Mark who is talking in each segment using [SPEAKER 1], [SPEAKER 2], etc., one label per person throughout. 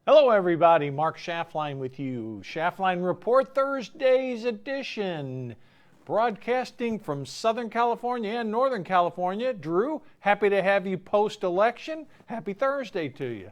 [SPEAKER 1] Hello everybody, Mark Schaftlein with you. Schaftlein Report Thursday's edition. Broadcasting from Southern California and Northern California. Drew, happy to have you post-election. Happy Thursday to you.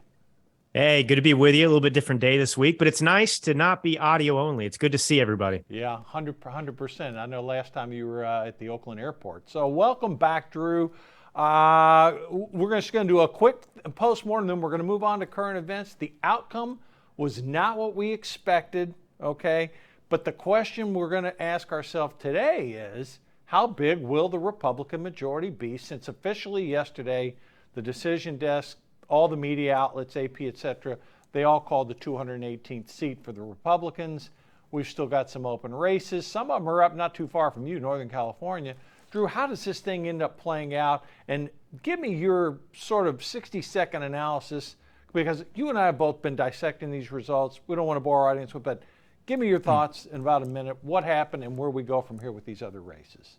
[SPEAKER 2] Hey, good to be with you. A little bit different day this week, but it's nice to not be audio only. It's good to see everybody.
[SPEAKER 1] Yeah, 100%. I know last time you were at the Oakland airport. So welcome back, Drew. We're just going to do a quick post-mortem, then we're going to move on to current events. The outcome was not what we expected, okay? But the question we're going to ask ourselves today is, how big will the Republican majority be, since officially yesterday, the decision desk, all the media outlets, AP, etc., they all called the 218th seat for the Republicans. We've still got some open races. Some of them are up not too far from you, Northern California. Drew, how does this thing end up playing out? And give me your sort of 60-second analysis, because you and I have both been dissecting these results. We don't want to bore our audience with, but give me your thoughts in about a minute. What happened and where we go from here with these other races?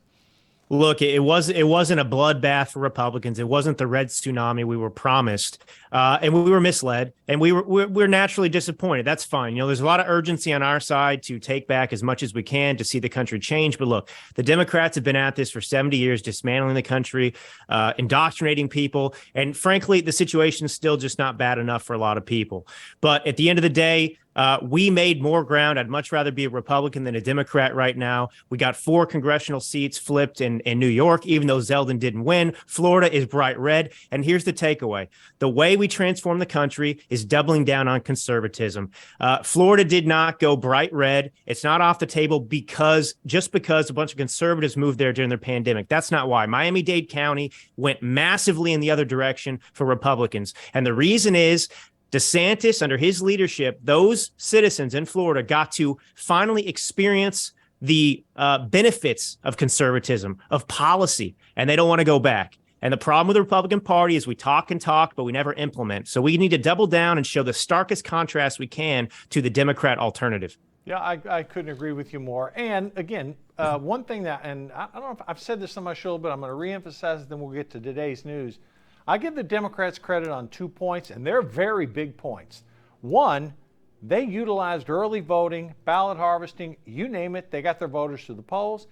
[SPEAKER 2] Look, it wasn't a bloodbath for Republicans. It wasn't the red tsunami we were promised, and we were misled, and we're naturally disappointed. That's fine. You know, there's a lot of urgency on our side to take back as much as we can to see the country change. But look, the Democrats have been at this for 70 years, dismantling the country, indoctrinating people, and frankly, the situation is still just not bad enough for a lot of people. But at the end of the day, we made more ground. I'd much rather be a Republican than a Democrat right now. We got 4 congressional seats flipped in New York, even though Zeldin didn't win. Florida is bright red. And here's the takeaway. The way we transform the country is doubling down on conservatism. Florida did not go bright red. It's not off the table just because a bunch of conservatives moved there during the pandemic. That's not why. Miami-Dade County went massively in the other direction for Republicans. And the reason is, DeSantis, under his leadership, those citizens in Florida got to finally experience the benefits of conservatism, of policy, and they don't want to go back. And the problem with the Republican Party is we talk and talk, but we never implement. So we need to double down and show the starkest contrast we can to the Democrat alternative.
[SPEAKER 1] Yeah, I couldn't agree with you more. And again, one thing that, and I don't know if I've said this on my show, but I'm going to reemphasize it, then we'll get to today's news. I give the Democrats credit on 2 points, and they're very big points. One, they utilized early voting, ballot harvesting, you name it, they got their voters to the polls.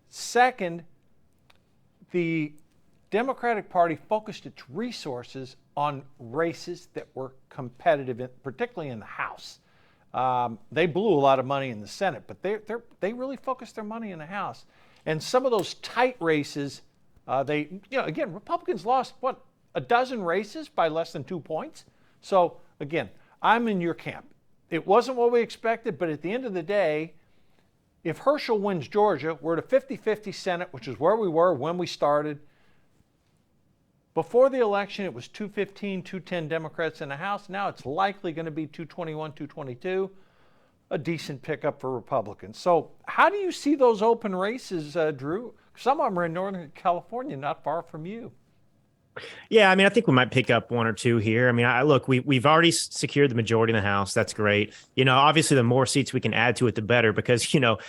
[SPEAKER 1] Second, the Democratic Party focused its resources on races that were competitive, particularly in the House. They blew a lot of money in the Senate, but they really focused their money in the House. And some of those tight races, again, Republicans lost, a dozen races by less than 2 points. So again, I'm in your camp. It wasn't what we expected, but at the end of the day, if Herschel wins Georgia, we're at a 50-50 Senate, which is where we were when we started. Before the election, it was 215, 210 Democrats in the House. Now it's likely going to be 221, 222, a decent pickup for Republicans. So how do you see those open races, Drew? Some of them are in Northern California, not far from you.
[SPEAKER 2] Yeah, I mean, I think we might pick up 1 or 2 here. I mean, look, we've already secured the majority in the House. That's great. You know, obviously, the more seats we can add to it, the better, because, you know,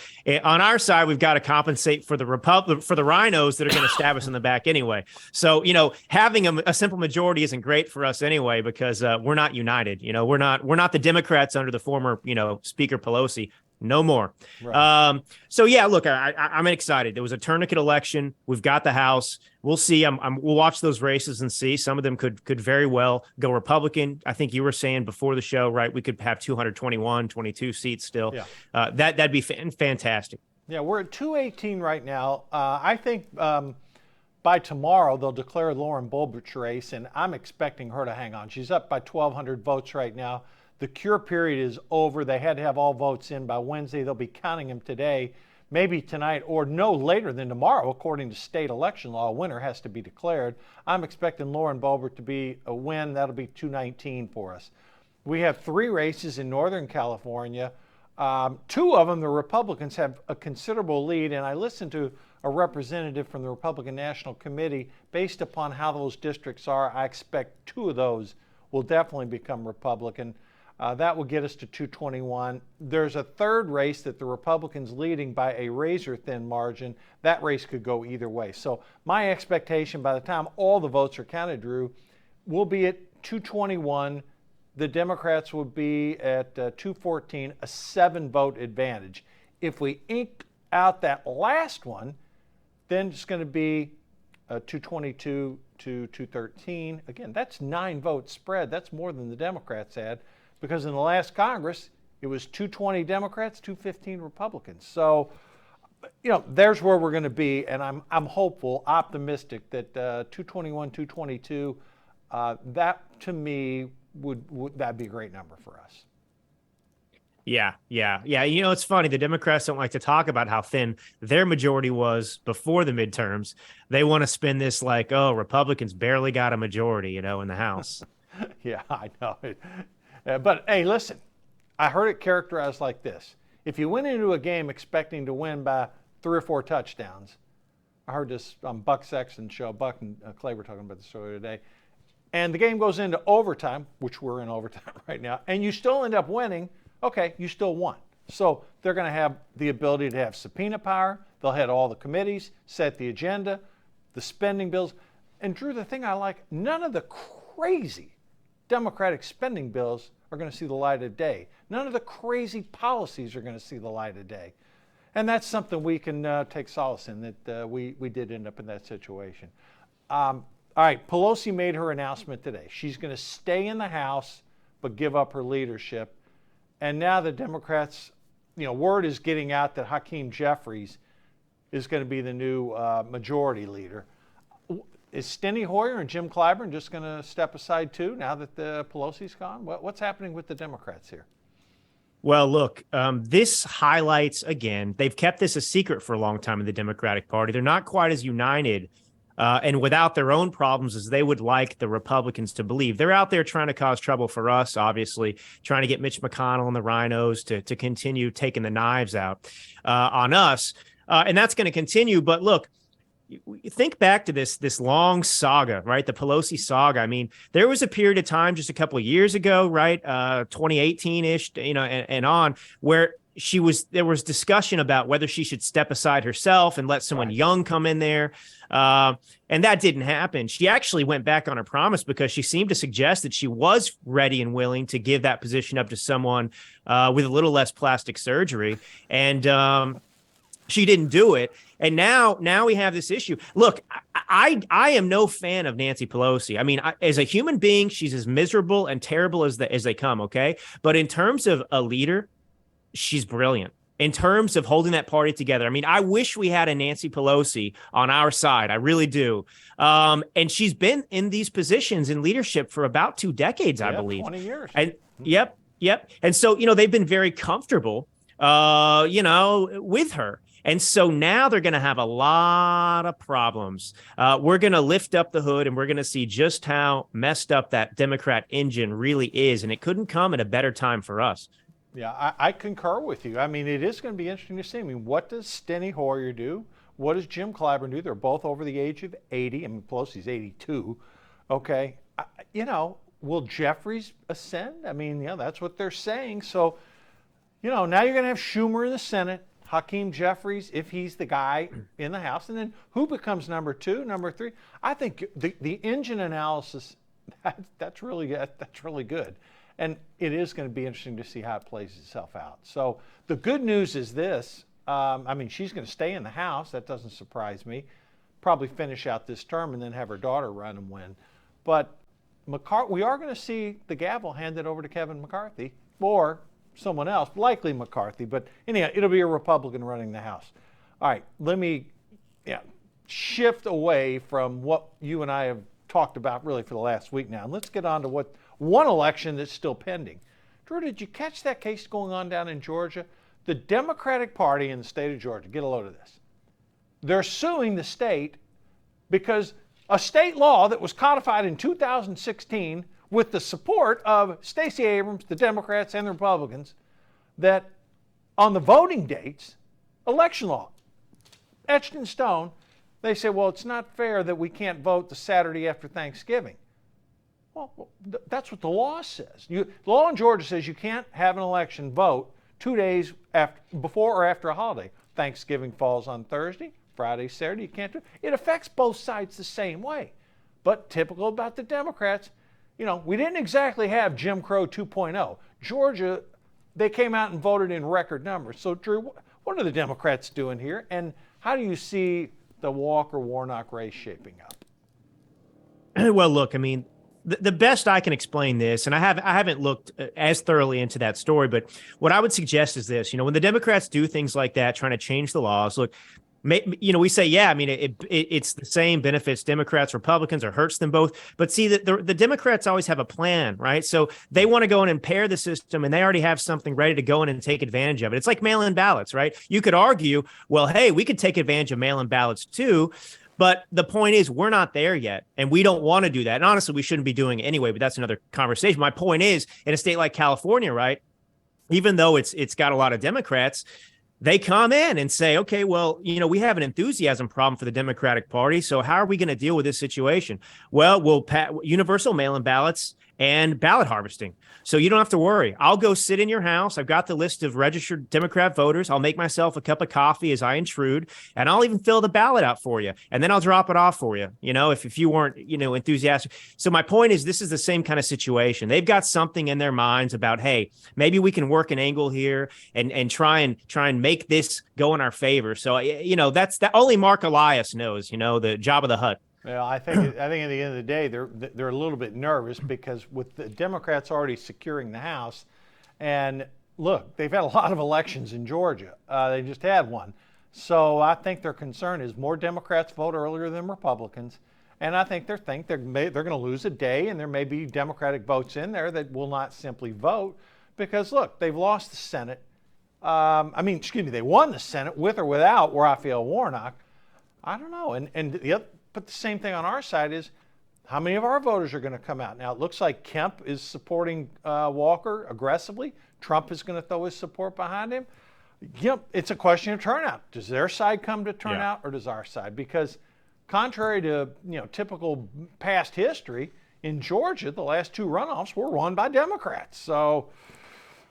[SPEAKER 2] on our side, we've got to compensate for the rhinos that are going to stab us in the back anyway. So, you know, having a simple majority isn't great for us anyway, because we're not united. You know, we're not the Democrats under the former, Speaker Pelosi. No more. Right. So yeah, look, I'm excited. There was a tourniquet election. We've got the House. We'll see. We'll watch those races and see. Some of them could very well go Republican. I think you were saying before the show, right? We could have 221, 22 seats still. Yeah. That'd be fantastic.
[SPEAKER 1] Yeah, we're at 218 right now. I think by tomorrow they'll declare Lauren Boebert's race, and I'm expecting her to hang on. She's up by 1,200 votes right now. The cure period is over. They had to have all votes in by Wednesday. They'll be counting them today, maybe tonight, or no later than tomorrow. According to state election law, a winner has to be declared. I'm expecting Lauren Boebert to be a win. That'll be 219 for us. We have 3 races in Northern California. 2 of them, the Republicans have a considerable lead, and I listened to a representative from the Republican National Committee. Based upon how those districts are, I expect 2 of those will definitely become Republican. That will get us to 221. There's a third race that the Republicans leading by a razor-thin margin. That race could go either way. So my expectation by the time all the votes are counted, Drew, we'll be at 221. The Democrats will be at 214, a 7-vote advantage. If we ink out that last one, then it's going to be 222 to 213. Again, that's 9-vote spread. That's more than the Democrats had, because in the last Congress, it was 220 Democrats, 215 Republicans. So, there's where we're going to be, and I'm hopeful, optimistic that 221, 222, that to me would that'd be a great number for us.
[SPEAKER 2] Yeah. It's funny. The Democrats don't like to talk about how thin their majority was before the midterms. They want to spin this like, oh, Republicans barely got a majority, in the House.
[SPEAKER 1] Yeah, I know. But hey, listen, I heard it characterized like this. If you went into a game expecting to win by 3 or 4 touchdowns, I heard this on Buck Sexton's show. Buck and Clay were talking about this earlier today. And the game goes into overtime, which we're in overtime right now, and you still end up winning, okay, you still won. So they're going to have the ability to have subpoena power. They'll head all the committees, set the agenda, the spending bills. And Drew, the thing I like, none of the crazy Democratic spending bills are going to see the light of day. None of the crazy policies are going to see the light of day. And that's something we can take solace in, that we did end up in that situation. All right, Pelosi made her announcement today. She's going to stay in the House but give up her leadership. And now the Democrats, word is getting out that Hakeem Jeffries is going to be the new majority leader. Is Steny Hoyer and Jim Clyburn just going to step aside too now that the Pelosi's gone? What's happening with the Democrats here?
[SPEAKER 2] Well, look, this highlights, again, they've kept this a secret for a long time in the Democratic Party. They're not quite as united and without their own problems as they would like the Republicans to believe. They're out there trying to cause trouble for us, obviously, trying to get Mitch McConnell and the rhinos to continue taking the knives out on us. And that's going to continue. But look, think back to this long saga, right? The Pelosi saga. I mean, there was a period of time just a couple of years ago, right? 2018-ish, and on, where there was discussion about whether she should step aside herself and let someone young come in there. And that didn't happen. She actually went back on her promise because she seemed to suggest that she was ready and willing to give that position up to someone with a little less plastic surgery. And she didn't do it. And now we have this issue. Look, I am no fan of Nancy Pelosi. I mean, as a human being, she's as miserable and terrible as they come. OK, but in terms of a leader, she's brilliant. In terms of holding that party together, I mean, I wish we had a Nancy Pelosi on our side. I really do. And she's been in these positions in leadership for about 2 decades, I believe.
[SPEAKER 1] 20 years.
[SPEAKER 2] And yep. And so, they've been very comfortable, with her. And so now they're going to have a lot of problems. We're going to lift up the hood and we're going to see just how messed up that Democrat engine really is. And it couldn't come at a better time for us.
[SPEAKER 1] Yeah, I concur with you. I mean, it is going to be interesting to see. I mean, what does Steny Hoyer do? What does Jim Clyburn do? They're both over the age of 80. I mean, Pelosi's 82. Okay. Will Jeffries ascend? I mean, that's what they're saying. So, now you're going to have Schumer in the Senate, Hakeem Jeffries, if he's the guy in the House. And then who becomes number 2, number 3? I think the engine analysis, that's really good. That's really good. And it is going to be interesting to see how it plays itself out. So the good news is this. She's going to stay in the House. That doesn't surprise me. Probably finish out this term and then have her daughter run and win. But we are going to see the gavel handed over to Kevin McCarthy or someone else, likely McCarthy. But anyhow, it'll be a Republican running the House. All right, let me shift away from what you and I have talked about really for the last week now. And let's get on to one election that's still pending. Drew, did you catch that case going on down in Georgia? The Democratic Party in the state of Georgia, get a load of this. They're suing the state because a state law that was codified in 2016 with the support of Stacey Abrams, the Democrats, and the Republicans, that on the voting dates, election law, etched in stone, they say, well, it's not fair that we can't vote the Saturday after Thanksgiving. Well, that's what the law says. The law in Georgia says you can't have an election vote 2 days before or after a holiday. Thanksgiving falls on Thursday, Friday, Saturday, you can't do it. It affects both sides the same way. But typical about the Democrats, we didn't exactly have Jim Crow 2.0. Georgia, they came out and voted in record numbers. So, Drew, what are the Democrats doing here? And how do you see the Walker-Warnock race shaping up?
[SPEAKER 2] Well, look, I mean, the best I can explain this, and I haven't looked as thoroughly into that story, but what I would suggest is this: when the Democrats do things like that, trying to change the laws, look, we say, yeah, I mean, it's the same, benefits Democrats, Republicans, or hurts them both. But see, the Democrats always have a plan, right? So they want to go and impair the system, and they already have something ready to go in and take advantage of it. It's like mail-in ballots, right? You could argue, well, hey, we could take advantage of mail-in ballots too. But the point is, we're not there yet, and we don't want to do that. And honestly, we shouldn't be doing it anyway, but that's another conversation. My point is, in a state like California, right, even though it's got a lot of Democrats, they come in and say, okay, well, we have an enthusiasm problem for the Democratic Party, so how are we going to deal with this situation? Well, we'll universal mail-in ballots and ballot harvesting. So you don't have to worry. I'll go sit in your house. I've got the list of registered Democrat voters. I'll make myself a cup of coffee as I intrude, and I'll even fill the ballot out for you. And then I'll drop it off for you, if you weren't, enthusiastic. So my point is, this is the same kind of situation. They've got something in their minds about, hey, maybe we can work an angle here and try and make this go in our favor. So, that's that only Mark Elias knows, the job of the Hutt.
[SPEAKER 1] Well, I think at the end of the day, they're a little bit nervous because with the Democrats already securing the House, and look, they've had a lot of elections in Georgia. They just had one. So I think their concern is more Democrats vote earlier than Republicans. And I think they're going to lose a day, and there may be Democratic votes in there that will not simply vote because, look, they've lost the Senate. They won the Senate with or without Raphael Warnock. I don't know. But the same thing on our side is how many of our voters are going to come out. Now, it looks like Kemp is supporting Walker aggressively. Trump is going to throw his support behind him. It's a question of turnout. Does their side come to turnout or does our side? Because contrary to typical past history, in Georgia, the last two runoffs were won by Democrats. So,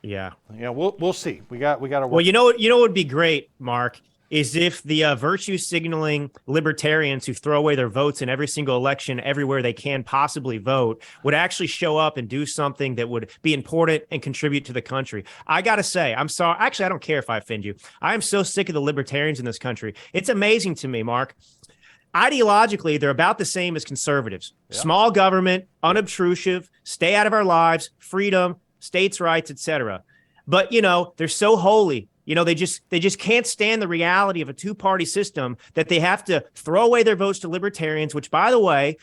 [SPEAKER 1] we'll see. We got to work.
[SPEAKER 2] Well, what would be great, Mark, is if the virtue signaling libertarians who throw away their votes in every single election everywhere they can possibly vote would actually show up and do something that would be important and contribute to the country. I got to say, I'm sorry. Actually, I don't care if I offend you. I am so sick of the libertarians in this country. It's amazing to me, Mark. Ideologically, they're about the same as conservatives. Yep. Small government, unobtrusive, stay out of our lives, freedom, states' rights, etc. But, they're so holy. They just can't stand the reality of a two-party system that they have to throw away their votes to libertarians, which, by the way,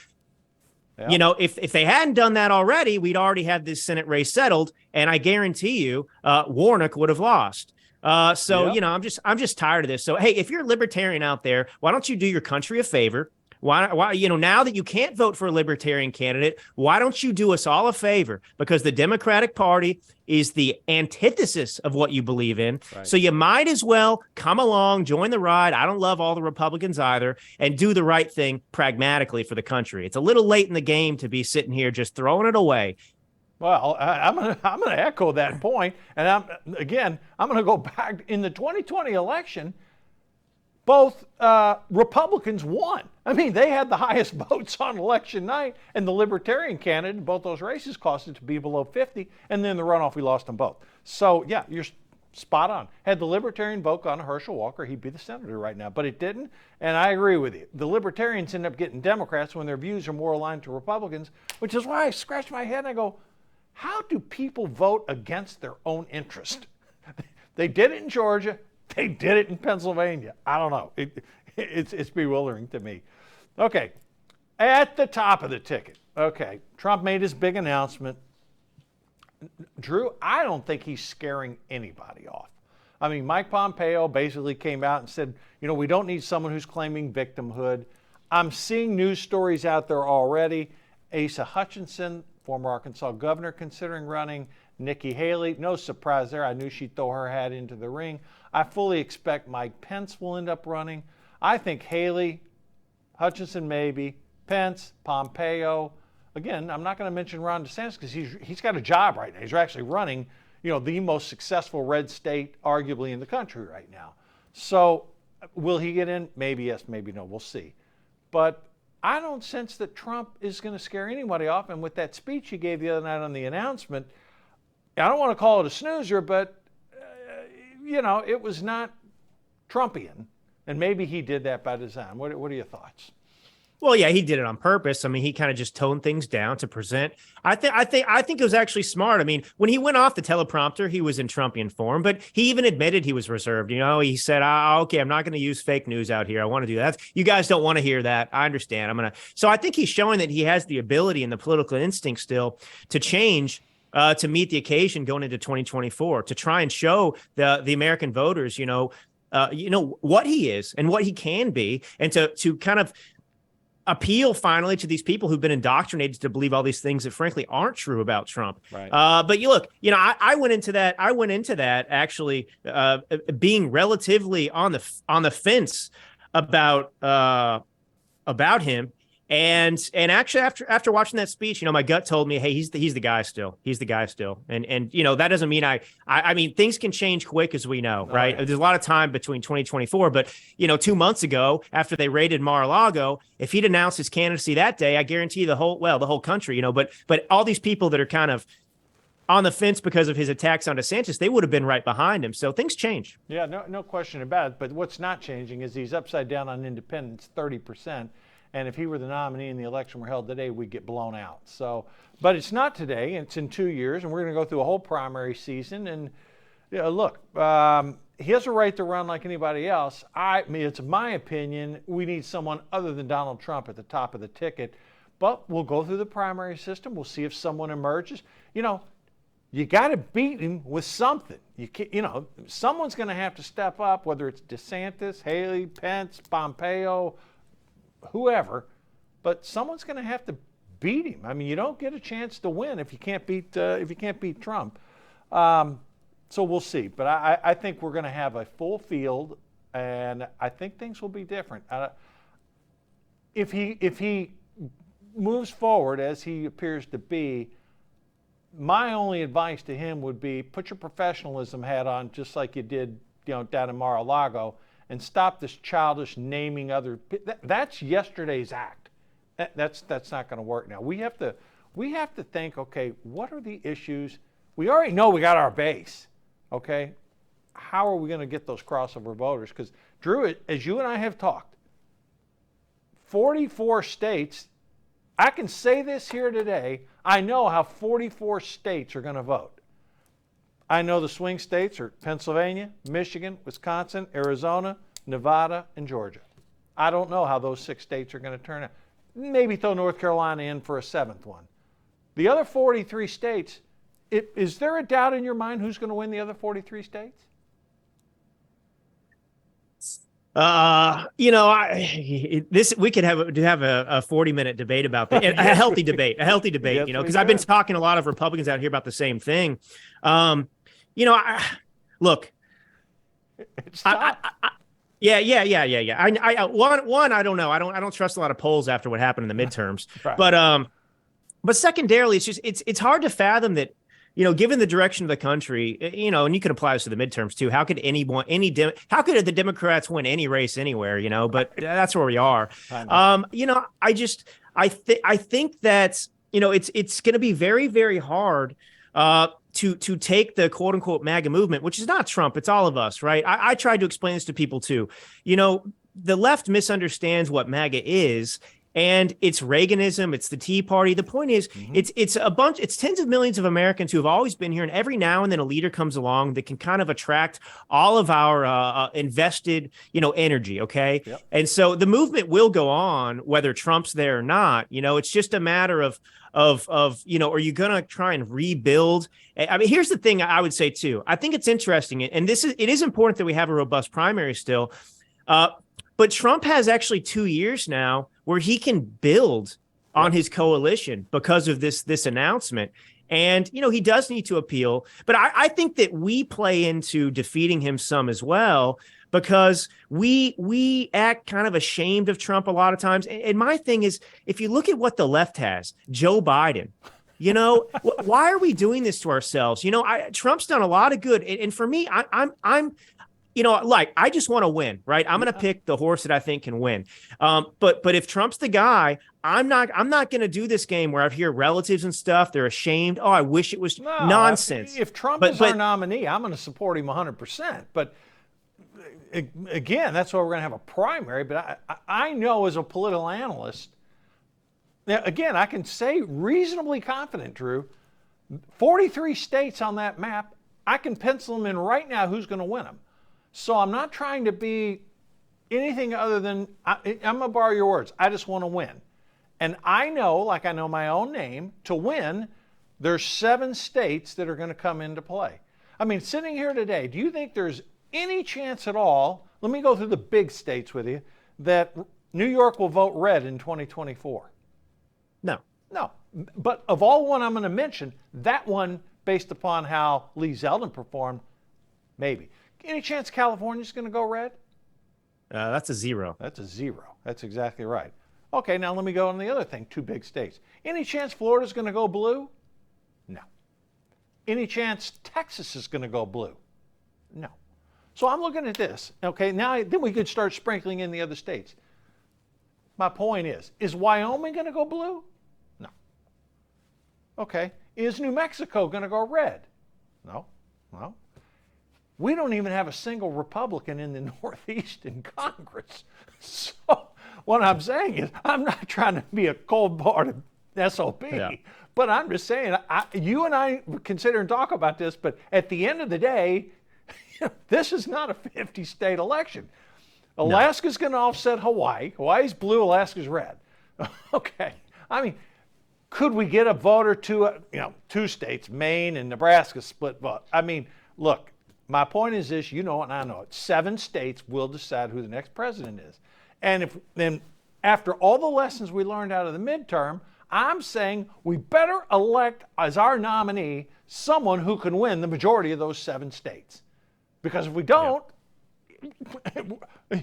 [SPEAKER 2] if they hadn't done that already, we'd already have this Senate race settled, and I guarantee you Warnock would have lost. I'm just tired of this. So, hey, if you're a libertarian out there, why don't you do your country a favor? Why, now that you can't vote for a libertarian candidate, why don't you do us all a favor? Because the Democratic Party is the antithesis of what you believe in. Right. So you might as well come along, join the ride. I don't love all the Republicans either, and do the right thing pragmatically for the country. It's a little late in the game to be sitting here just throwing it away.
[SPEAKER 1] Well, I'm gonna echo that point, and I'm gonna go back in the 2020 election. Both Republicans won. I mean, they had the highest votes on election night, and the Libertarian candidate in both those races cost it to be below 50, and then the runoff, we lost them both. So, yeah, you're spot on. Had the Libertarian vote gone to Herschel Walker, he'd be the senator right now, but it didn't, and I agree with you. The Libertarians end up getting Democrats when their views are more aligned to Republicans, which is why I scratch my head and I go, how do people vote against their own interest? They did it in Georgia. They did it in Pennsylvania. I don't know. It's bewildering to me. Okay, at the top of the ticket. Okay, Trump made his big announcement. Drew, I don't think he's scaring anybody off. I mean, Mike Pompeo basically came out and said, we don't need someone who's claiming victimhood. I'm seeing news stories out there already. Asa Hutchinson, former Arkansas governor, considering running. Nikki Haley, no surprise there. I knew she'd throw her hat into the ring. I fully expect Mike Pence will end up running. I think Haley, Hutchinson maybe, Pence, Pompeo, again, I'm not going to mention Ron DeSantis because he's got a job right now. He's actually running, the most successful red state arguably in the country right now. So will he get in? Maybe yes, maybe no. We'll see. But I don't sense that Trump is going to scare anybody off. And with that speech he gave the other night on the announcement, I don't want to call it a snoozer, but, it was not Trumpian. And maybe he did that by design. What are your thoughts?
[SPEAKER 2] Well, yeah, he did it on purpose. I mean, he kind of just toned things down to present. I think it was actually smart. I mean, when he went off the teleprompter, he was in Trumpian form, but he even admitted he was reserved. He said, okay, I'm not going to use fake news out here. I want to do that. You guys don't want to hear that. I understand. So I think he's showing that he has the ability and the political instinct still to change to meet the occasion going into 2024, to try and show the American voters, what he is and what he can be, and to kind of appeal finally to these people who've been indoctrinated to believe all these things that frankly aren't true about Trump.
[SPEAKER 1] Right.
[SPEAKER 2] But you look, I went into that actually being relatively on the fence about him. And actually after watching that speech, my gut told me, hey, he's the guy still. He's the guy still. And that doesn't mean I mean, things can change quick, as we know, right? There's a lot of time between 2024, but 2 months ago, after they raided Mar-a-Lago, if he'd announced his candidacy that day, I guarantee the whole country, but all these people that are kind of on the fence because of his attacks on DeSantis, they would have been right behind him. So things change.
[SPEAKER 1] Yeah, no question about it. But what's not changing is he's upside down on independents, 30%. And if he were the nominee and the election were held today, we'd get blown out. So, but it's not today. It's in 2 years, and we're going to go through a whole primary season. And look, he has a right to run like anybody else. It's my opinion we need someone other than Donald Trump at the top of the ticket. But we'll go through the primary system. We'll see if someone emerges. You got to beat him with something. Someone's going to have to step up, whether it's DeSantis, Haley, Pence, Pompeo, whoever, but someone's going to have to beat him. I mean, you don't get a chance to win if you can't beat Trump. So we'll see. But I think we're going to have a full field, and I think things will be different. If he moves forward as he appears to be, my only advice to him would be put your professionalism hat on, just like you did, down in Mar-a-Lago, and stop this childish naming other. That's yesterday's act. That's not going to work now. We have to think. Okay, what are the issues? We already know we got our base. Okay, how are we going to get those crossover voters? Because Drew, as you and I have talked, 44 states. I can say this here today. I know how 44 states are going to vote. I know the swing states are Pennsylvania, Michigan, Wisconsin, Arizona, Nevada, and Georgia. I don't know how those 6 states are going to turn out. Maybe throw North Carolina in for a 7th one. The other 43 states, is there a doubt in your mind who's going to win the other 43 states?
[SPEAKER 2] We could have a 40-minute debate about that. A healthy debate,
[SPEAKER 1] Yes,
[SPEAKER 2] because I've been talking to a lot of Republicans out here about the same thing. Look,
[SPEAKER 1] It's tough.
[SPEAKER 2] yeah. I don't know. I don't trust a lot of polls after what happened in the midterms.
[SPEAKER 1] Right.
[SPEAKER 2] But secondarily, it's hard to fathom that, given the direction of the country, and you could apply this to the midterms too. How could how could the Democrats win any race anywhere? But that's where we are. I think that it's going to be very, very hard to take the quote unquote MAGA movement, which is not Trump, it's all of us, right? I tried to explain this to people too. The left misunderstands what MAGA is. And it's Reaganism, it's the Tea Party. The point is, it's tens of millions of Americans who have always been here, and every now and then a leader comes along that can kind of attract all of our invested, energy. Okay,
[SPEAKER 1] yep.
[SPEAKER 2] And so the movement will go on whether Trump's there or not. It's just a matter of are you going to try and rebuild? I mean, here's the thing I would say too. I think it's interesting, and it is important that we have a robust primary still. But Trump has actually 2 years now where he can build on his coalition because of this announcement. And, he does need to appeal. But I think that we play into defeating him some as well. because we act kind of ashamed of Trump a lot of times. And my thing is, if you look at what the left has, Joe Biden, why are we doing this to ourselves? Trump's done a lot of good. And for me, I'm I just want to win, right? I'm going to pick the horse that I think can win. But if Trump's the guy, I'm not going to do this game where I hear relatives and stuff. They're ashamed. Oh, I wish it was nonsense.
[SPEAKER 1] If Trump is our nominee, I'm going to support him 100%. But again, that's why we're going to have a primary. But I know as a political analyst, now, again, I can say reasonably confident, Drew, 43 states on that map, I can pencil them in right now who's going to win them. So I'm not trying to be anything other than, I'm going to borrow your words, I just want to win. And I know, like I know my own name, to win, there's 7 states that are going to come into play. I mean, sitting here today, do you think there's any chance at all, let me go through the big states with you, that New York will vote red in 2024? No. But of all one I'm going to mention, that one, based upon how Lee Zeldin performed, maybe. Any chance California's going to go red?
[SPEAKER 2] That's a 0.
[SPEAKER 1] That's a 0. That's exactly right. Okay, now let me go on the other thing, 2 big states. Any chance Florida's going to go blue? No. Any chance Texas is going to go blue? No. So I'm looking at this. Okay, now then we could start sprinkling in the other states. My point is Wyoming going to go blue? No. Okay, is New Mexico going to go red? No. Well, we don't even have a single Republican in the Northeast in Congress. So what I'm saying is I'm not trying to be a cold-blooded SOB, but I'm just saying, you and I consider and talk about this, but at the end of the day, this is not a 50-state election. Alaska's going to offset Hawaii. Hawaii's blue, Alaska's red. Okay. I mean, could we get a vote or two, 2 states, Maine and Nebraska split vote? I mean, look, my point is this, you know it and I know it. 7 states will decide who the next president is. And then after all the lessons we learned out of the midterm, I'm saying we better elect as our nominee someone who can win the majority of those 7 states. Because if we don't,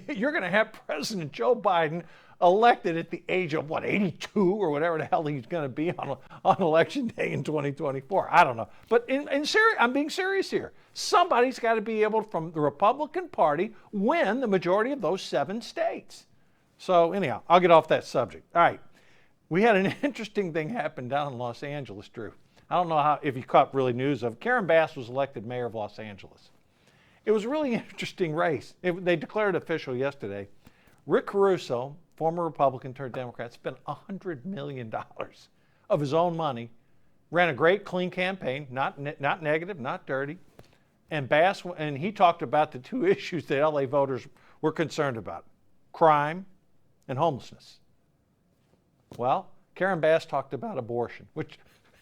[SPEAKER 1] you're going to have President Joe Biden elected at the age of, 82 or whatever the hell he's going to be on election day in 2024. I don't know. But I'm being serious here. Somebody's got to be able, from the Republican Party, win the majority of those 7 states. So anyhow, I'll get off that subject. All right. We had an interesting thing happen down in Los Angeles, Drew. I don't know if you caught really news of. Karen Bass was elected mayor of Los Angeles. It was a really interesting race. They declared official yesterday. Rick Caruso, former Republican turned Democrat, spent $100 million of his own money, ran a great clean campaign, not negative, not dirty. And Bass, and he talked about the 2 issues that LA voters were concerned about, crime and homelessness. Well, Karen Bass talked about abortion, which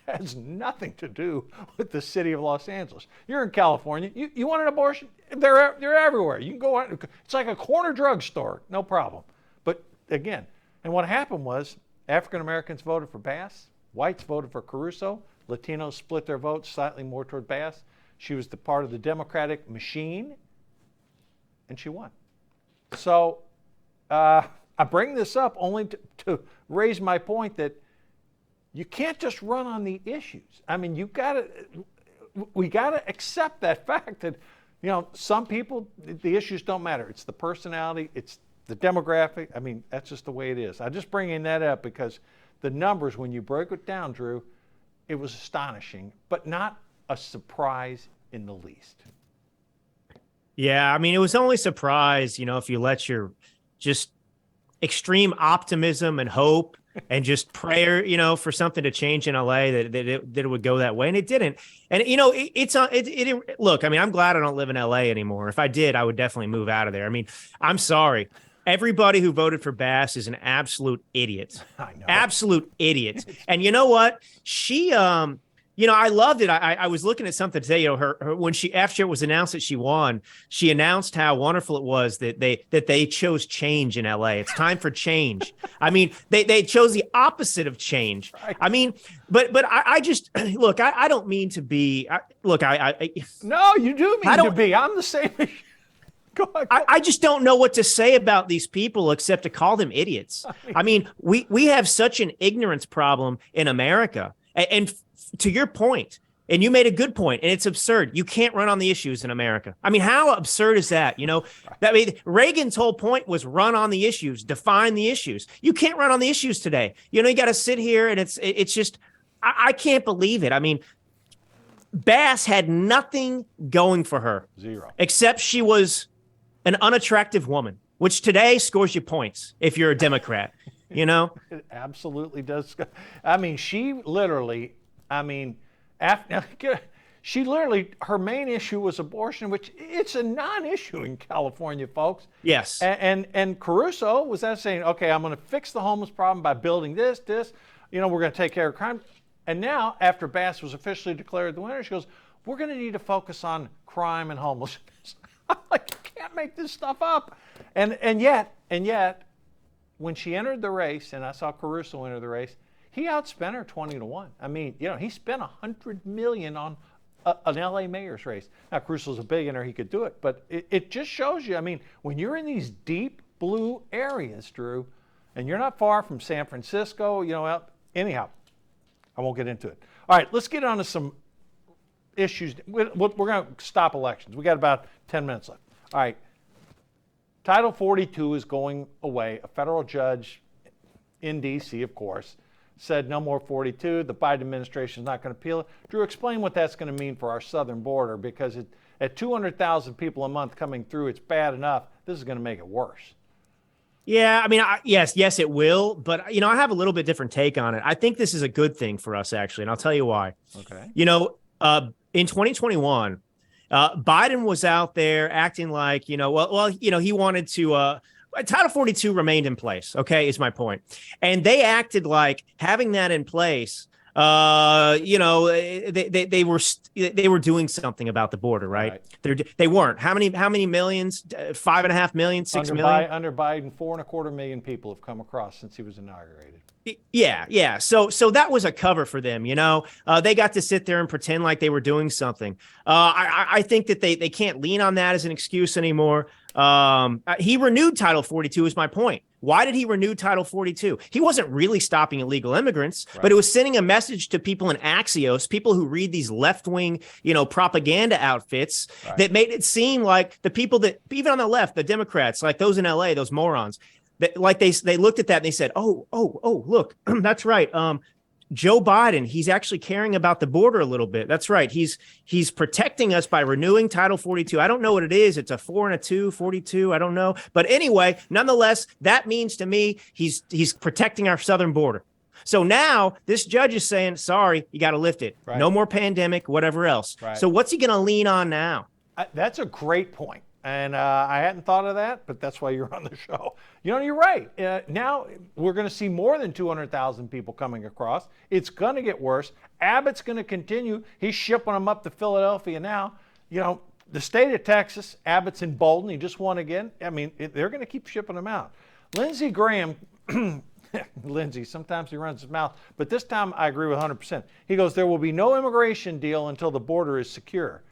[SPEAKER 1] has nothing to do with the city of Los Angeles. You're in California. You want an abortion? They're everywhere. You can go on. It's like a corner drugstore. No problem. But again, and what happened was African Americans voted for Bass. Whites voted for Caruso. Latinos split their votes slightly more toward Bass. She was the part of the Democratic machine, and she won. So I bring this up only to raise my point that you can't just run on the issues. I mean, we got to accept that fact that, some people, the issues don't matter. It's the personality, it's the demographic. I mean, that's just the way it is. I'm just bringing that up because the numbers, when you break it down, Drew, it was astonishing, but not a surprise in the least.
[SPEAKER 2] Yeah, I mean, it was only surprise, if you let your just extreme optimism and hope and just prayer, for something to change in LA that it would go that way. And it didn't. And, look, I mean, I'm glad I don't live in LA anymore. If I did, I would definitely move out of there. I mean, I'm sorry. Everybody who voted for Bass is an absolute idiot.
[SPEAKER 1] I know.
[SPEAKER 2] Absolute idiot. And you know what? She, I loved it. I was looking at something today. Her when after it was announced that she won, she announced how wonderful it was that they chose change in LA. It's time for change. I mean, they chose the opposite of change. Right. I mean, but I just look. I don't mean to be. No,
[SPEAKER 1] you do mean to be. I'm the same.
[SPEAKER 2] I just don't know what to say about these people except to call them idiots. I mean, we have such an ignorance problem in America. And to your point, and you made a good point, and it's absurd. You can't run on the issues in America. I mean, how absurd is that? You know, Reagan's whole point was run on the issues, define the issues. You can't run on the issues today. You know, you got to sit here, and it's just, I can't believe it. I mean, Bass had nothing going for her.
[SPEAKER 1] Zero.
[SPEAKER 2] Except she was an unattractive woman, which today scores you points if you're a Democrat, you know?
[SPEAKER 1] It absolutely does. I mean, she literally, her main issue was abortion, which it's a non-issue in California, folks.
[SPEAKER 2] Yes.
[SPEAKER 1] And Caruso was that saying, okay, I'm going to fix the homeless problem by building this, we're going to take care of crime. And now, after Bass was officially declared the winner, she goes, we're going to need to focus on crime and homelessness. I'm like, you can't make this stuff up. And yet, when she entered the race, and I saw Caruso enter the race, he outspent her 20-1. I mean, he spent $100 million on an LA mayor's race. Now, Caruso's a billionaire, he could do it, but it just shows you, I mean, when you're in these deep blue areas, Drew, and you're not far from San Francisco, anyhow, I won't get into it. All right, let's get on to some issues. We're going to stop elections. We got about 10 minutes left. All right. Title 42 is going away. A federal judge in D.C., of course, said no more 42. The Biden administration is not going to appeal it. Drew, explain what that's going to mean for our southern border, because at 200,000 people a month coming through, it's bad enough. This is going to make it worse.
[SPEAKER 2] Yeah, I mean, yes, it will. But, I have a little bit different take on it. I think this is a good thing for us, actually, and I'll tell you why.
[SPEAKER 1] Okay.
[SPEAKER 2] In 2021, Biden was out there acting like, he wanted to Title 42 remained in place. Okay, is my point. And they acted like having that in place, they were doing something about the border, right? They weren't. How many millions? 5.5 million, 6 million?
[SPEAKER 1] Under Biden, 4.25 million people have come across since he was inaugurated.
[SPEAKER 2] Yeah. So that was a cover for them, They got to sit there and pretend like they were doing something. I think that they can't lean on that as an excuse anymore. He renewed Title 42 is my point. Why did he renew Title 42? He wasn't really stopping illegal immigrants, but it was sending a message to people in Axios, people who read these left-wing, propaganda outfits that made it seem like the people that, even on the left, the Democrats, like those in LA, those morons, that, like they looked at that and they said, oh, look, that's right. Joe Biden, he's actually caring about the border a little bit. That's right. He's protecting us by renewing Title 42. I don't know what it is. It's a 4 and a 2, 42. I don't know. But anyway, nonetheless, that means to me, he's protecting our southern border. So now this judge is saying, sorry, you got to lift it. Right. No more pandemic, whatever else. Right. So what's he going to lean on now?
[SPEAKER 1] That's a great point. And I hadn't thought of that, but that's why you're on the show. You're right. Now we're going to see more than 200,000 people coming across. It's going to get worse. Abbott's going to continue. He's shipping them up to Philadelphia now. The state of Texas, Abbott's emboldened. He just won again. I mean, they're going to keep shipping them out. Lindsey Graham, Lindsey, sometimes he runs his mouth, but this time I agree with 100%. He goes, there will be no immigration deal until the border is secure.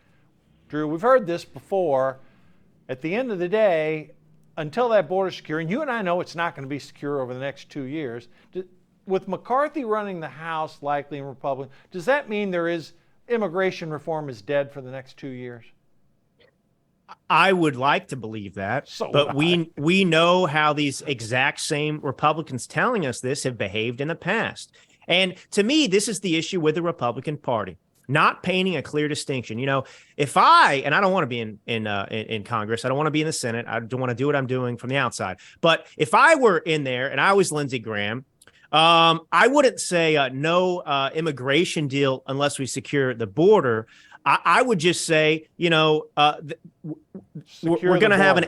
[SPEAKER 1] Drew, we've heard this before. At the end of the day, until that border is secure, and you and I know it's not going to be secure over the next 2 years, with McCarthy running the House, likely in Republican, does that mean immigration reform is dead for the next 2 years?
[SPEAKER 2] I would like to believe that, but we know how these exact same Republicans telling us this have behaved in the past. And to me, this is the issue with the Republican Party. Not painting a clear distinction. If I don't want to be in Congress, I don't want to be in the Senate, I don't want to do what I'm doing from the outside. But if I were in there and I was Lindsey Graham, I wouldn't say no immigration deal unless we secure the border. I would just say, we're going to have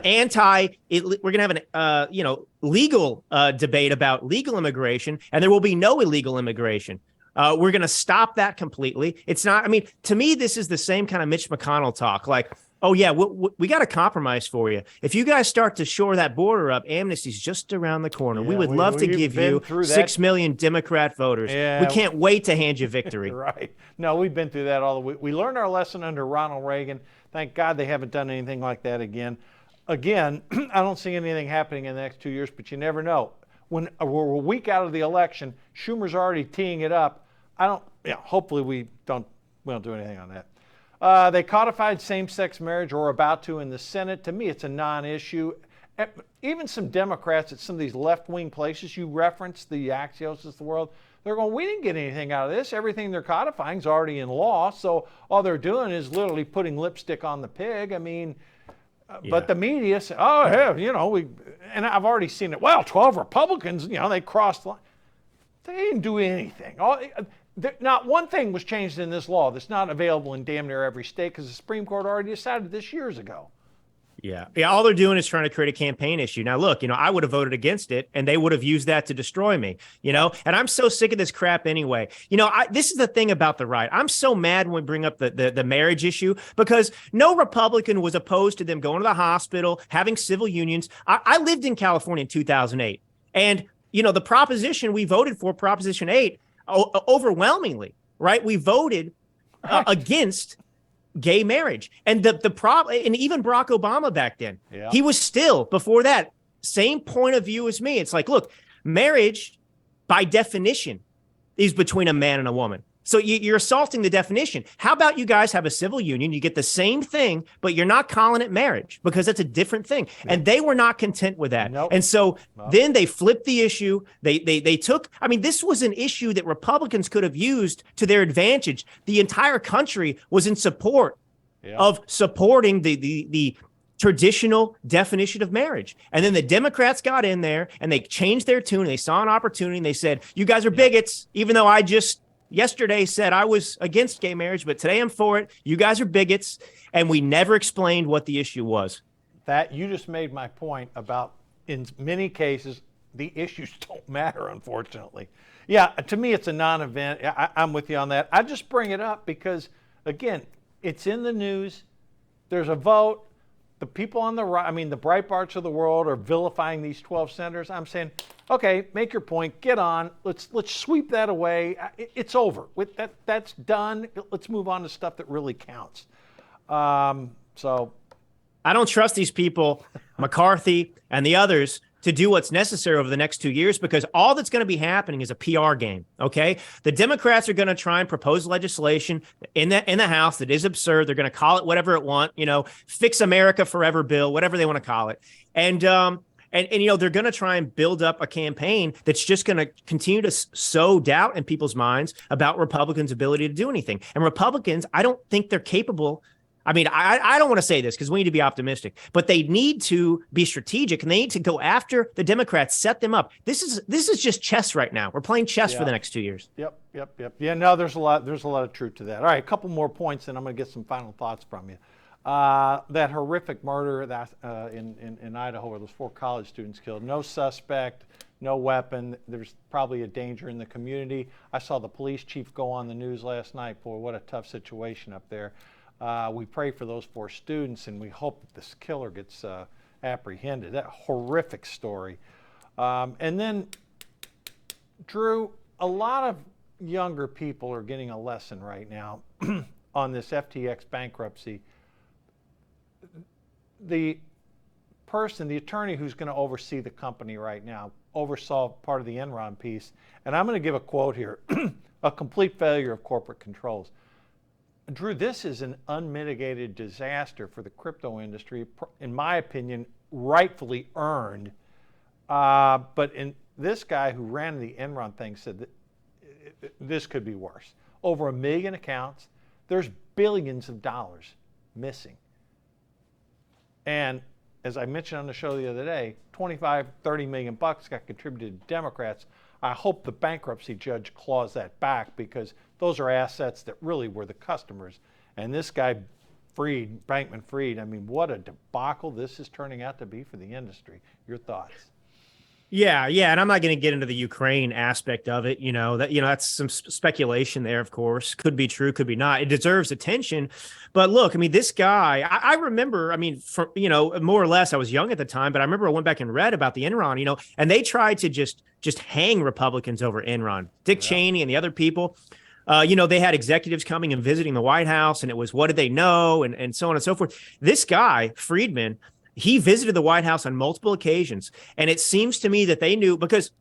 [SPEAKER 2] legal debate about legal immigration, and there will be no illegal immigration. We're going to stop that completely. It's not, to me, this is the same kind of Mitch McConnell talk. Like, oh, yeah, we got a compromise for you. If you guys start to shore that border up, amnesty's just around the corner. Yeah, we would love to give you 6 million Democrat voters. Yeah. We can't wait to hand you victory.
[SPEAKER 1] Right. No, we've been through that all the way. We learned our lesson under Ronald Reagan. Thank God they haven't done anything like that again. again, I don't see anything happening in the next 2 years, but you never know. When we're a week out of the election, Schumer's already teeing it up. Hopefully we don't do anything on that. They codified same-sex marriage, or about to, in the Senate. To me, it's a non-issue. Even some Democrats at some of these left-wing places, you reference the Axios of the world, they're going, we didn't get anything out of this. Everything they're codifying is already in law, so all they're doing is literally putting lipstick on the pig. I mean, but the media say, oh, yeah, and I've already seen it. Well, 12 Republicans, they crossed the line. They didn't do anything. Not one thing was changed in this law that's not available in damn near every state, because the Supreme Court already decided this years ago.
[SPEAKER 2] Yeah. All they're doing is trying to create a campaign issue. Now, look, I would have voted against it, and they would have used that to destroy me, and I'm so sick of this crap anyway. This is the thing about the right. I'm so mad when we bring up the marriage issue, because no Republican was opposed to them going to the hospital, having civil unions. I lived in California in 2008, and, the proposition we voted for, Proposition 8, overwhelmingly, right? We voted against gay marriage. And the problem, and even Barack Obama back then, he was still, before that, same point of view as me. It's like, look, marriage by definition is between a man and a woman. So you're assaulting the definition. How about you guys have a civil union? You get the same thing, but you're not calling it marriage, because it's a different thing. And they were not content with that. And so then they flipped the issue. They took, this was an issue that Republicans could have used to their advantage. The entire country was in support of supporting the traditional definition of marriage. And then the Democrats got in there and they changed their tune. They saw an opportunity and they said, you guys are bigots, even though I just yesterday said I was against gay marriage, but today I'm for it. You guys are bigots. And we never explained what the issue was.
[SPEAKER 1] That you just made my point about, in many cases, the issues don't matter, unfortunately. Yeah, to me, it's a non-event. I'm with you on that. I just bring it up because, again, it's in the news. There's a vote. The people on the right, the Breitbarts of the world are vilifying these 12 senators. I'm saying, okay, make your point, get on. Let's sweep that away. It's over. That's done. Let's move on to stuff that really counts. So
[SPEAKER 2] I don't trust these people, McCarthy and the others, to do what's necessary over the next 2 years, because all that's going to be happening is a PR game. Okay. The Democrats are going to try and propose legislation in the House that is absurd. They're going to call it whatever it want, Fix America Forever bill, whatever they want to call it. And they're going to try and build up a campaign that's just going to continue to sow doubt in people's minds about Republicans' ability to do anything. And Republicans, I don't think they're capable. I don't want to say this because we need to be optimistic, but they need to be strategic and they need to go after the Democrats, set them up. This is just chess right now. We're playing chess for the next 2 years.
[SPEAKER 1] Yep. Yeah, no, there's a lot of truth to that. All right, a couple more points, and I'm going to get some final thoughts from you. That horrific murder in Idaho, where those 4 college students killed. No suspect, no weapon. There's probably a danger in the community. I saw the police chief go on the news last night. Boy, what a tough situation up there. We pray for those 4 students, and we hope that this killer gets apprehended. That horrific story. And then, Drew, a lot of younger people are getting a lesson right now on this FTX bankruptcy. The attorney who's going to oversee the company right now, oversaw part of the Enron piece. And I'm going to give a quote here, a complete failure of corporate controls. Drew, this is an unmitigated disaster for the crypto industry, in my opinion, rightfully earned. But this guy who ran the Enron thing said that this could be worse. Over 1 million accounts, there's billions of dollars missing. And as I mentioned on the show the other day, 25, 30 million bucks got contributed to Democrats. I hope the bankruptcy judge claws that back, because those are assets that really were the customers. And this guy, Bankman-Fried, what a debacle this is turning out to be for the industry. Your thoughts?
[SPEAKER 2] Yeah, and I'm not going to get into the Ukraine aspect of it. That's some speculation there, of course. Could be true, could be not. It deserves attention. But look, this guy, I remember, more or less, I was young at the time, but I remember I went back and read about the Enron, and they tried to just hang Republicans over Enron. Dick Cheney and the other people. They had executives coming and visiting the White House, and it was, what did they know? And so on and so forth. This guy, Friedman, He visited the White House on multiple occasions. And it seems to me that they knew, because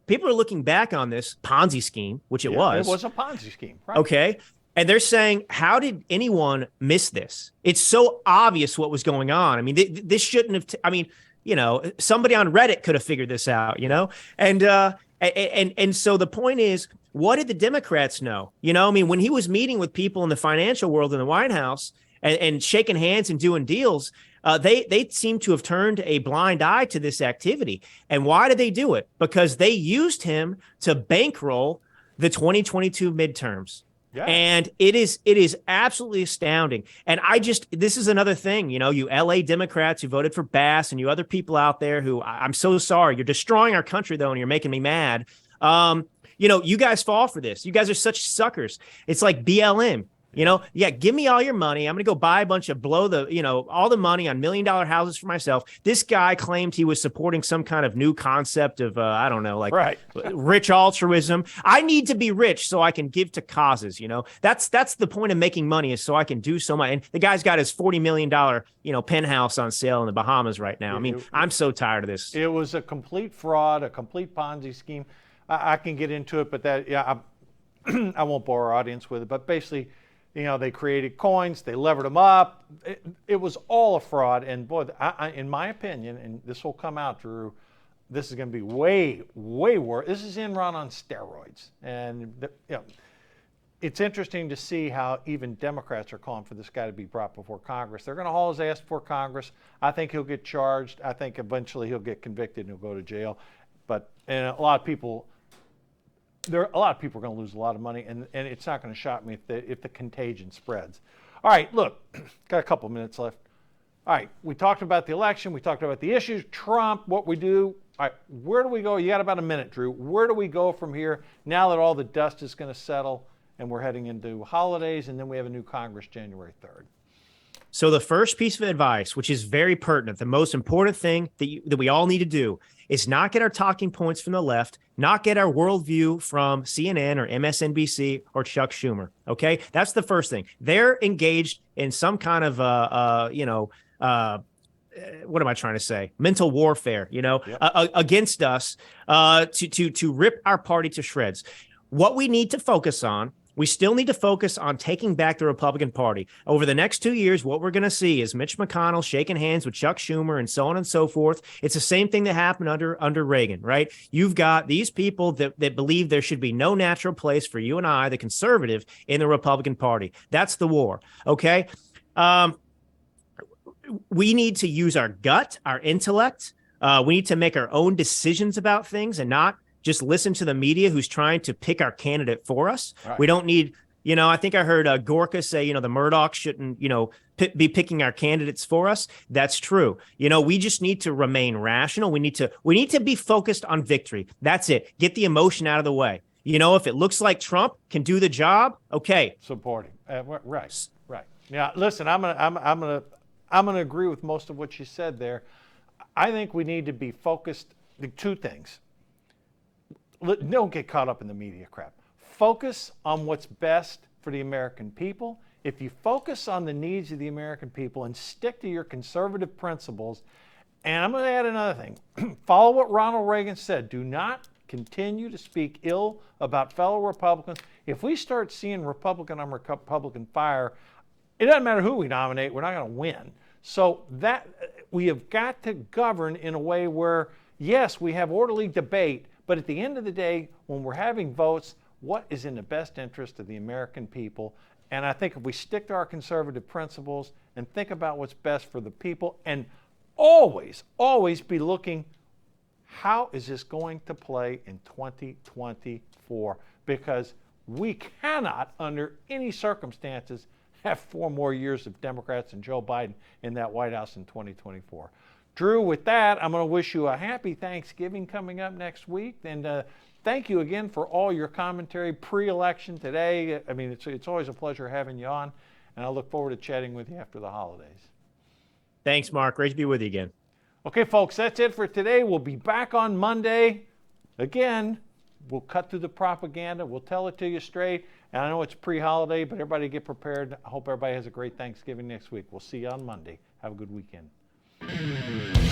[SPEAKER 2] people are looking back on this Ponzi scheme, which it
[SPEAKER 1] Yeah, it
[SPEAKER 2] was.
[SPEAKER 1] was a Ponzi scheme, right?
[SPEAKER 2] Okay. And they're saying, how did anyone miss this? It's so obvious what was going on. I mean, this shouldn't have, I mean, somebody on Reddit could have figured this out, and so the point is, what did the Democrats know? I mean, when he was meeting with people in the financial world in the White House and shaking hands and doing deals, they seem to have turned a blind eye to this activity. And why did they do it? Because they used him to bankroll the 2022 midterms.
[SPEAKER 1] Yeah.
[SPEAKER 2] And it is absolutely astounding. And this is another thing, you LA Democrats who voted for Bass, and you other people out there who, I'm so sorry, you're destroying our country though, and you're making me mad. You guys fall for this. You guys are such suckers. It's like BLM. Give me all your money. I'm going to go buy a bunch of all the money on $1 million houses for myself. This guy claimed he was supporting some kind of new concept of, I don't know, like
[SPEAKER 1] right.
[SPEAKER 2] rich altruism. I need to be rich so I can give to causes. That's the point of making money, is so I can do so much. And the guy's got his $40 million, penthouse on sale in the Bahamas right now. I mean, I'm so tired of this.
[SPEAKER 1] It was a complete fraud, a complete Ponzi scheme. I can get into it, but I won't bore our audience with it. But basically, they created coins, they levered them up. It was all a fraud. And boy, in my opinion, and this will come out, Drew, this is going to be way, way worse. This is Enron on steroids. And it's interesting to see how even Democrats are calling for this guy to be brought before Congress. They're going to haul his ass before Congress. I think he'll get charged. I think eventually he'll get convicted and he'll go to jail. And a lot of people are going to lose a lot of money, and it's not going to shock me if the contagion spreads. All right, look, got a couple minutes left. All right, we talked about the election. We talked about the issues, Trump, what we do. All right, where do we go? You got about a minute, Drew. Where do we go from here now that all the dust is going to settle and we're heading into holidays, and then we have a new Congress January 3rd?
[SPEAKER 2] So the first piece of advice, which is very pertinent, the most important thing that we all need to do, is not get our talking points from the left, not get our worldview from CNN or MSNBC or Chuck Schumer. Okay, that's the first thing. They're engaged in some kind of what am I trying to say? Mental warfare, against us, to rip our party to shreds. What we need to focus on. We still need to focus on taking back the Republican Party. Over the next 2 years, what we're going to see is Mitch McConnell shaking hands with Chuck Schumer and so on and so forth. It's the same thing that happened under Reagan, right? You've got these people that believe there should be no natural place for you and I, the conservative, in the Republican Party. That's the war, okay? We need to use our gut, our intellect. We need to make our own decisions about things and not just listen to the media who's trying to pick our candidate for us. Right. We don't need, I think I heard Gorka say, the Murdochs shouldn't, be picking our candidates for us. That's true. We just need to remain rational. We need to be focused on victory. That's it. Get the emotion out of the way. If it looks like Trump can do the job, okay.
[SPEAKER 1] Support him. Right. Yeah. Listen, I'm gonna agree with most of what you said there. I think we need to be focused. Two things. Don't get caught up in the media crap. Focus on what's best for the American people. If you focus on the needs of the American people and stick to your conservative principles, and I'm going to add another thing. Follow what Ronald Reagan said. Do not continue to speak ill about fellow Republicans. If we start seeing Republican on Republican fire, it doesn't matter who we nominate, we're not going to win. So that we have got to govern in a way where, yes, we have orderly debate, but at the end of the day, when we're having votes, what is in the best interest of the American people? And I think if we stick to our conservative principles and think about what's best for the people, and always, always be looking, how is this going to play in 2024? Because we cannot, under any circumstances, have 4 more years of Democrats and Joe Biden in that White House in 2024. Drew, with that, I'm going to wish you a happy Thanksgiving coming up next week. And thank you again for all your commentary pre-election today. I mean, it's always a pleasure having you on. And I look forward to chatting with you after the holidays.
[SPEAKER 2] Thanks, Mark. Great to be with you again.
[SPEAKER 1] Okay, folks, that's it for today. We'll be back on Monday. Again, we'll cut through the propaganda. We'll tell it to you straight. And I know it's pre-holiday, but everybody get prepared. I hope everybody has a great Thanksgiving next week. We'll see you on Monday. Have a good weekend. Bye.